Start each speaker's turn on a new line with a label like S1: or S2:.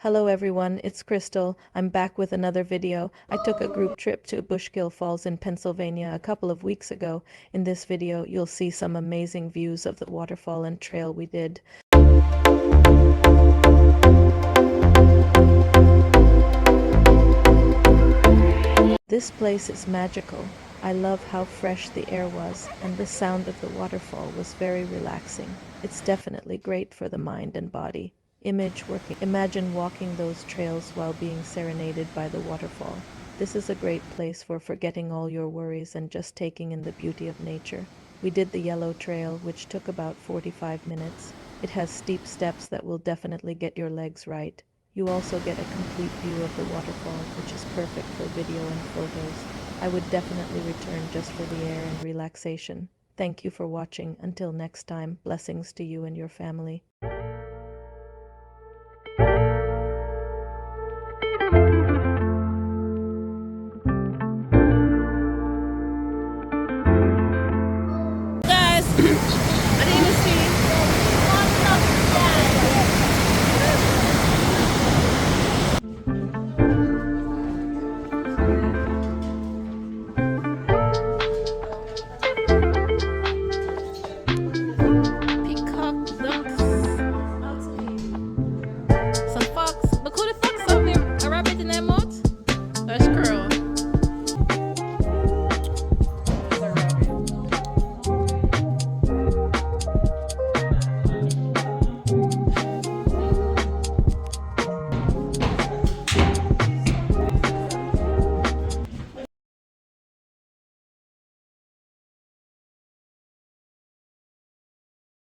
S1: Hello everyone, it's Crystal. I'm back with another video. I took a group trip to Bushkill Falls in Pennsylvania a couple of weeks ago. In this video, you'll see some amazing views of the waterfall and trail we did. This place is magical. I love how fresh the air was, and the sound of the waterfall was very relaxing. It's definitely great for the mind and body. Image working. Imagine walking those trails while being serenaded by the waterfall. This is a great place for forgetting all your worries and just taking in the beauty of nature. We did the yellow trail, which took about 45 minutes. It has steep steps that will definitely get your legs right. You also get a complete view of the waterfall, which is perfect for video and photos. I would definitely return just for the air and relaxation. Thank you for watching. Until next time, blessings to you and your family.